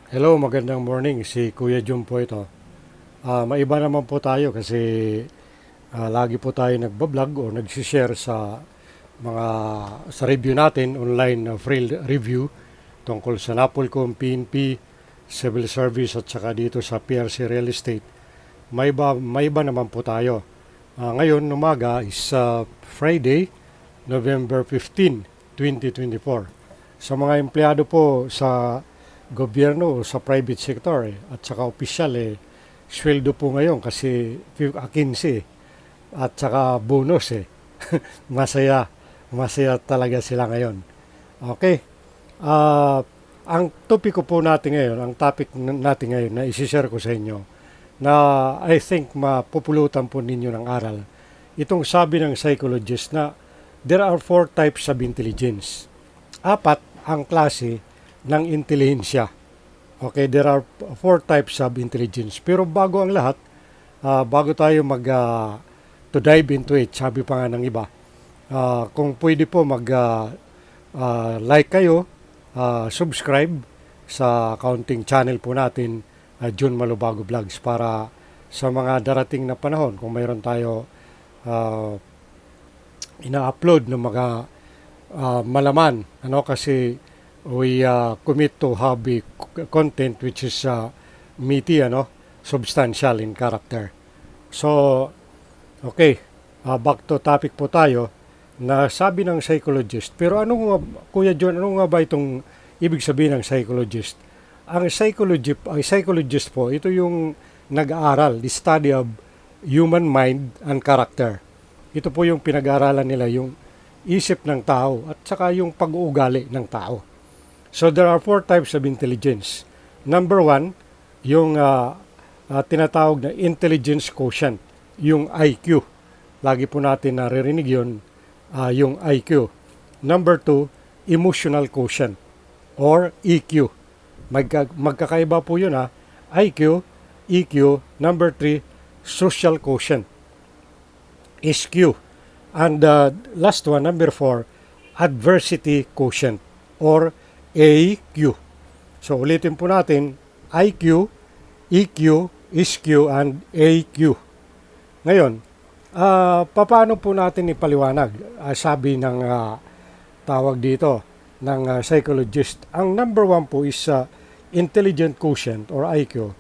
Hello, magandang morning. Si Kuya Jun po ito. Maiba naman po tayo kasi lagi po tayo nagbablog o nagsishare mga sa review natin, online free review tungkol sa Napolcom, PNP, Civil Service at saka dito sa PRC Real Estate. Maiba naman po tayo. Ngayon, umaga is Friday, November 15, 2024. Sa mga empleyado po sa gobyerno o sa private sector at saka opisyal sweldo po ngayon kasi 15 at saka bonus masaya, masaya talaga sila ngayon. Okay. Ah, ang topic ko po natin ngayon, ang topic natin ngayon na isi-share ko sa inyo na I think mapupulutan po ninyo ng aral. Itong sabi ng psychologist na there are four types of intelligence. Apat ang klase ng intelihensya. Okay, there are four types of intelligence. Pero bago ang lahat, bago tayo to dive into it, sabi pa nga ng iba, kung pwede po like kayo, subscribe sa accounting channel po natin, Jun Malubago Vlogs, para sa mga darating na panahon, kung mayroon tayo uh, ina-upload ng mga malaman, kasi we commit to have a content which is meaty, substantial in character. So, okay, back to topic po tayo na sabi ng psychologist. Pero Kuya John, ano nga ba itong ibig sabihin ng psychologist? Ang psychologist po, ito yung nag-aaral, the study of human mind and character. Ito po yung pinag-aaralan nila, yung isip ng tao at saka yung pag-uugali ng tao. So there are four types of intelligence. Number one, yung tinatawag na intelligence quotient, yung IQ. Lagi po natin naririnig yun, yung IQ. Number two, emotional quotient or EQ. Magkakaiba po yun IQ, EQ. Number three, social quotient, SQ. And last one, number four, adversity quotient or AQ. So ulitin po natin, IQ, EQ, SQ, and AQ. Ngayon, paano po natin ipaliwanag? Sabi ng tawag dito ng psychologist, ang number one po is intelligent quotient or IQ.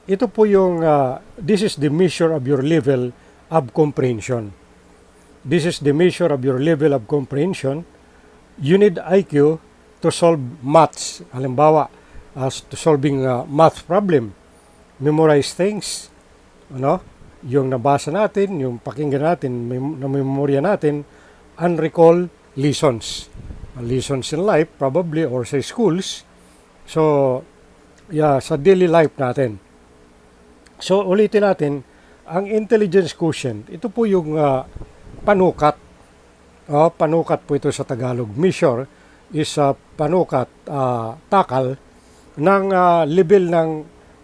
Ito po yung, this is the measure of your level of comprehension. This is the measure of your level of comprehension. You need IQ to solve maths. Halimbawa, to solving math problem. Memorize things. Yung nabasa natin, yung pakinggan natin, na-memorya natin, and recall lessons. Lessons in life, probably, or sa schools. So, sa daily life natin. So, ulitin natin, ang intelligence quotient, ito po yung panukat. Panukat po ito sa Tagalog. Measure is panukat, takal ng level ng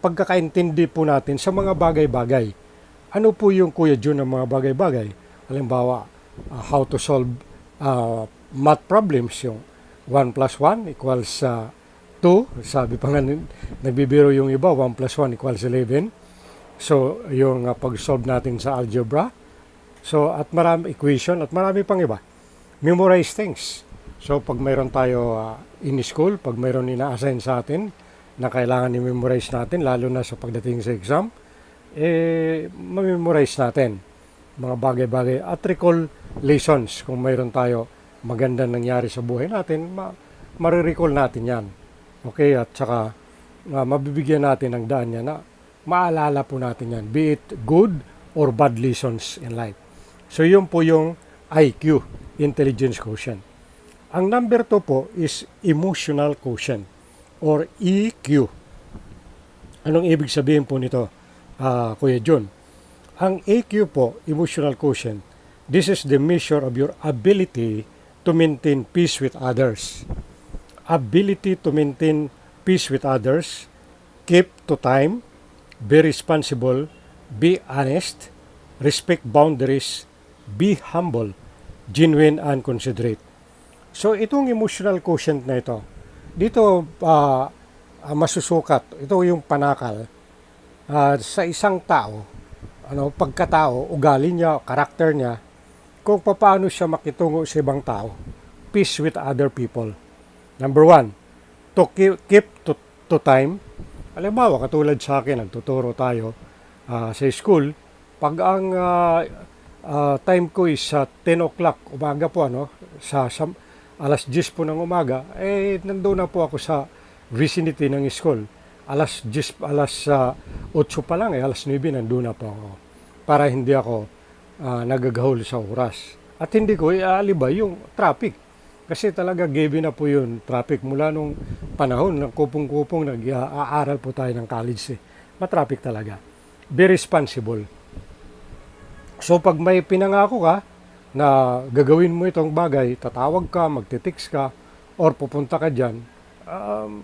pagkakaintindi po natin sa mga bagay-bagay. Ano po yung Kuya Jun ng mga bagay-bagay? Halimbawa, how to solve math problems, yung 1 plus 1 equals 2. Sabi pa nga, nagbibiro yung iba, 1 plus 1 equals 11. So, yung pag-solve natin sa algebra. So, at marami equation at marami pang iba. Memorize things. So, pag mayroon tayo in school, pag mayroon ina-assign sa atin na kailangan i-memorize natin, lalo na sa pagdating sa exam, ma-memorize natin mga bagay-bagay at recall lessons. Kung mayroon tayo magandang nangyari sa buhay natin, marirecall natin yan. Okay, at saka mabibigyan natin ng daan yan na maalala po natin yan, be it good or bad lessons in life. So yun po yung IQ, intelligence quotient. Ang number 2 po is emotional quotient or EQ. Anong ibig sabihin po nito, Kuya John? Ang EQ po, emotional quotient, this is the measure of your ability to maintain peace with others. Ability to maintain peace with others, keep to time, be responsible, be honest, respect boundaries, be humble, genuine and considerate. So itong emotional quotient na ito, dito masusukat. Ito yung panakal sa isang tao, pagkatao, ugali niya, karakter niya, kung paano siya makitungo sa ibang tao. Peace with other people. Number one, to keep to time. Halimbawa, katulad sa akin, nagtuturo tayo sa school. Pag ang time ko is 10 o'clock umaga po, sa alas 10 po ng umaga, nandun na po ako sa vicinity ng school. Alas 8 pa lang, alas 9 nandun na po ako. Para hindi ako nagagahol sa oras. At hindi ko iaalibay yung traffic. Kasi talaga given na po yung traffic mula nung panahon ng kupong-kupong nag-aaral po tayo ng college. Matraffic talaga. Be responsible. So pag may pinangako ka na gagawin mo itong bagay, tatawag ka, magte-text ka, or pupunta ka dyan,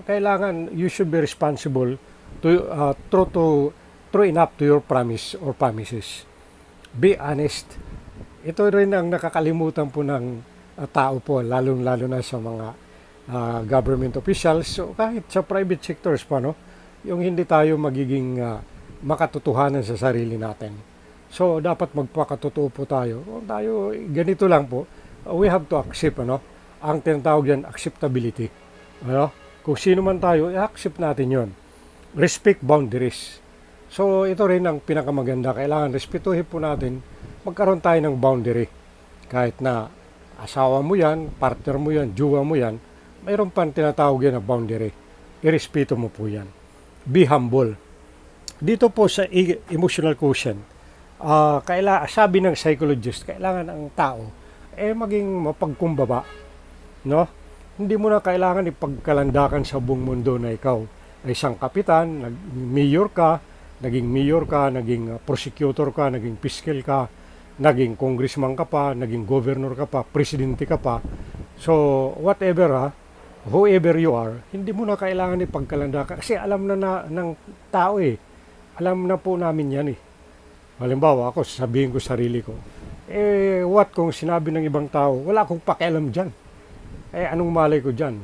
kailangan you should be responsible to true enough to your promise or promises. Be honest. Ito rin ang nakakalimutan po ng tao po, lalo na sa mga government officials, so kahit sa private sectors pa, yung hindi tayo magiging makatotohanan sa sarili natin. So dapat magpakatotoo po tayo. Kung tayo ganito lang po, we have to accept, ang tinatawag yan, acceptability. Kung sino man tayo, i-accept natin yon. Respect boundaries. So ito rin ang pinakamaganda. Kailangan respetuhin po natin, magkaroon tayo ng boundary. Kahit na asawa mo yan, partner mo yan, jowa mo yan, mayroon pang tinatawag yan na boundary. Irespeto mo po yan. Be humble. Dito po sa emotional quotient, sabi ng psychologist, kailangan ang tao maging mapagkumbaba. Hindi mo na kailangan ipagkalandakan sa buong mundo na ikaw ay isang kapitan, naging mayor ka, naging prosecutor ka, naging fiscal ka, naging congressman ka pa, naging governor ka pa, presidente ka pa. So, whatever whoever you are, hindi mo na kailangan ipagkalandakan. Kasi alam na ng tao Alam na po namin yan Halimbawa, ako, sabihin ko sarili ko, what kung sinabi ng ibang tao, wala akong pakialam dyan. Anong malay ko dyan?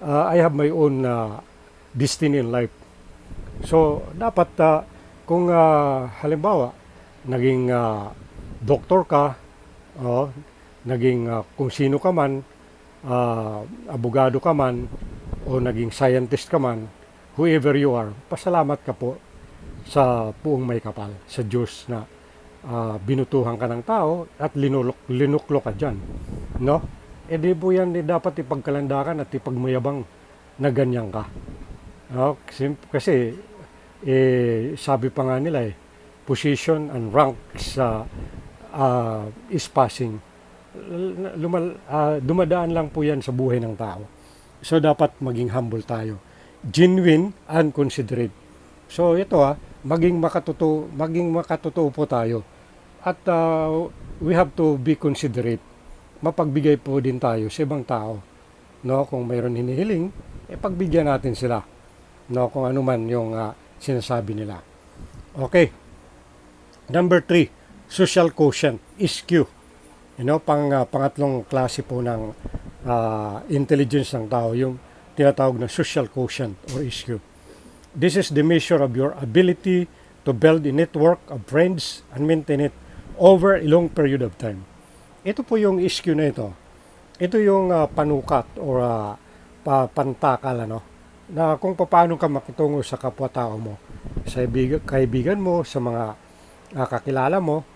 I have my own destiny in life. So, dapat kung halimbawa, naging doktor ka, naging kung sino ka man, abogado ka man, o naging scientist ka man, whoever you are, pasalamat ka po sa puong may kapal, sa Diyos na binutuhan ka ng tao at linuklok ka dyan. Di po yan dapat ipagkalandakan at ipagmayabang na ganyan ka. Kasi sabi pa nga nila position and ranks is passing. Dumadaan lang po yan sa buhay ng tao. So dapat maging humble tayo. Genuine and considerate. So ito maging makatotoo po tayo. At we have to be considerate. Mapagbigay po din tayo sa ibang tao. Kung mayroon hinihiling, pagbigyan natin sila. Kung ano man yung sinasabi nila. Okay. Number 3, social quotient, EQ. Pangatlong klase po ng intelligence ng tao, yung tinatawag na social quotient or EQ. This is the measure of your ability to build a network of friends and maintain it over a long period of time. Ito po yung EQ na ito. Ito yung panukat or pantakal, na kung paano ka makitungo sa kapwa-tao mo, sa kaibigan mo, sa mga kakilala mo,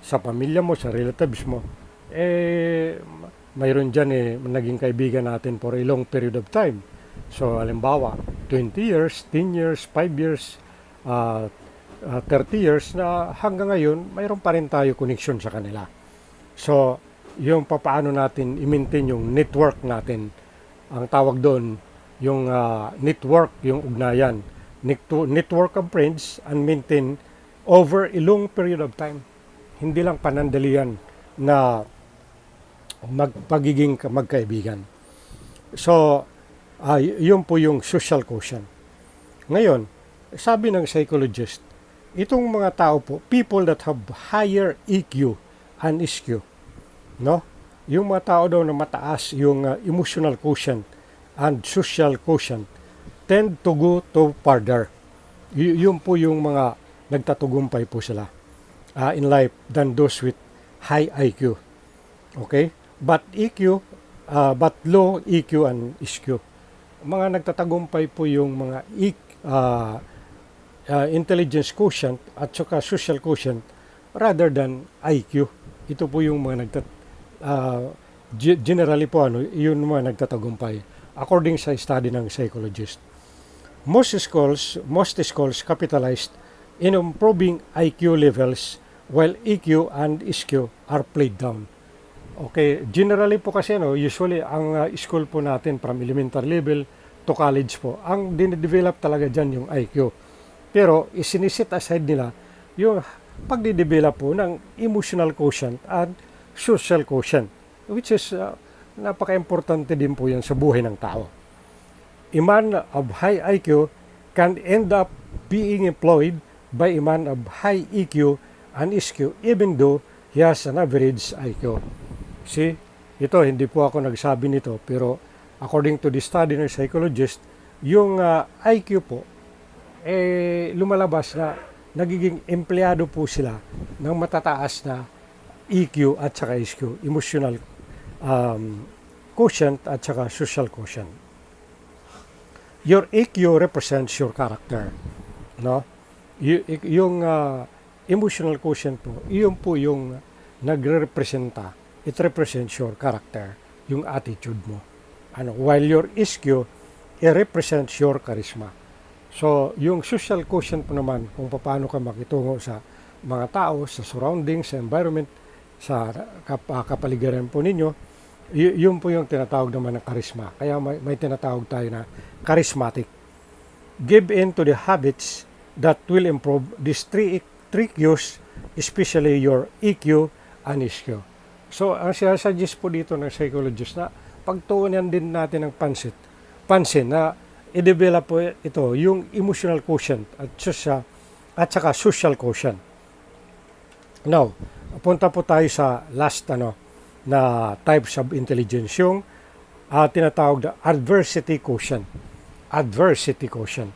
sa pamilya mo, sa relatives mo. Mayroon dyan naging kaibigan natin for a long period of time. So, halimbawa, 20 years, 10 years, 5 years, 30 years na hanggang ngayon, mayroon pa rin tayo connection sa kanila. So, yung paano natin i-maintain yung network natin, ang tawag doon, yung network, yung ugnayan, network of friends and maintain over a long period of time. Hindi lang panandalian na pagiging magkaibigan. So, yun po yung social quotient. Ngayon, sabi ng psychologist, itong mga tao po, people that have higher EQ and SQ, yung mga tao daw na mataas yung emotional quotient and social quotient, tend to go to farther. Yun po yung mga nagtatagumpay po sila in life than those with high IQ. Okay? But EQ, but low EQ and SQ. Mga nagtatagumpay po yung mga intelligence quotient at saka social quotient rather than IQ. Ito po yung mga generally po yun mga nagtatagumpay according sa study ng psychologist. Most schools capitalized in improving IQ levels while EQ and SQ are played down. Okay, generally po kasi usually ang school po natin from elementary level to college po, ang dinidevelop talaga dyan yung IQ. Pero isinisit aside nila yung pagdidevelop po ng emotional quotient and social quotient, which is napaka-importante din po yan sa buhay ng tao. A man of high IQ can end up being employed by a man of high EQ and SQ even though he has an average IQ. See, ito hindi po ako nagsabi nito, pero according to the study ng psychologist, yung IQ po, lumalabas na nagiging empleyado po sila ng matataas na EQ at saka SQ, emotional quotient at saka social quotient. Your EQ represents your character, no? Yung emotional quotient po, iyon po yung nagre-representa. It represents your character, yung attitude mo. While your SQ, it represents your charisma. So, yung social quotient po naman, kung paano ka makitungo sa mga tao, sa surroundings, sa environment, sa kapaligiran po ninyo, yun po yung tinatawag naman ng charisma. Kaya may tinatawag tayo na charismatic. Give in to the habits that will improve these three EQs, especially your EQ and SQ. So, ang sinasuggest po dito ng psychologist na pagtuunan din natin ng pansin na i-develop po ito, yung emotional quotient at saka social quotient. Now, punta po tayo sa last na types of intelligence, yung tinatawag na adversity quotient. Adversity quotient.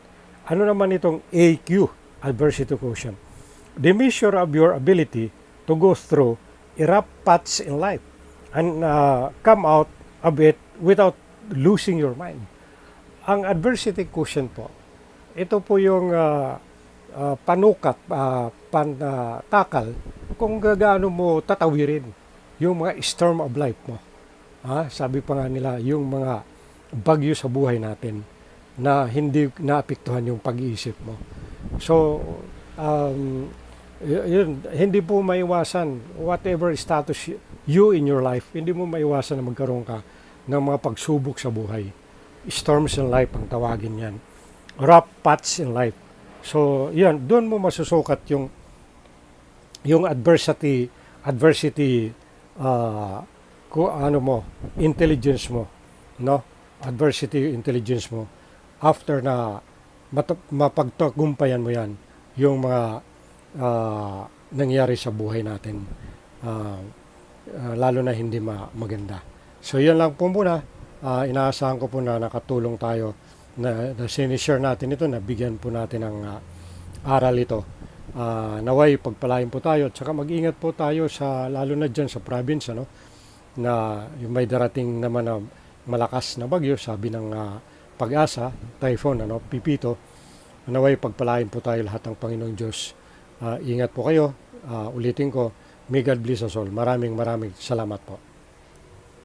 Ano naman itong AQ, adversity quotient? The measure of your ability to go through a rough patch in life and come out of it without losing your mind. Ang adversity quotient po, ito po yung panukat, takal kung gaano mo tatawirin yung mga storm of life mo. Sabi pa nga nila, yung mga bagyo sa buhay natin na hindi naapektuhan yung pag-iisip mo. So, yun, hindi po maiwasan, whatever status you in your life, hindi mo maiwasan na magkaroon ka ng mga pagsubok sa buhay. Storms in life ang tawagin yan. Rough patch in life. So, yan, doon mo masusukat yung adversity intelligence mo, no? Adversity intelligence mo after na mapagtagumpayan mo yan yung mga nangyari sa buhay natin, lalo na hindi maganda. So yan lang po muna. Inaasahan ko po na nakatulong tayo na sinishare natin ito, nabigyan po natin ng aral ito. Naway pagpalain po tayo at saka mag-ingat po tayo lalo na dyan sa province, na yung may darating naman na malakas na bagyo, sabi ng Pag-asa, typhoon, Pipito. Naway pagpalain po tayo lahat ng Panginoong Diyos. Ingat po kayo. Ulitin ko, may God bless us all. Maraming salamat po.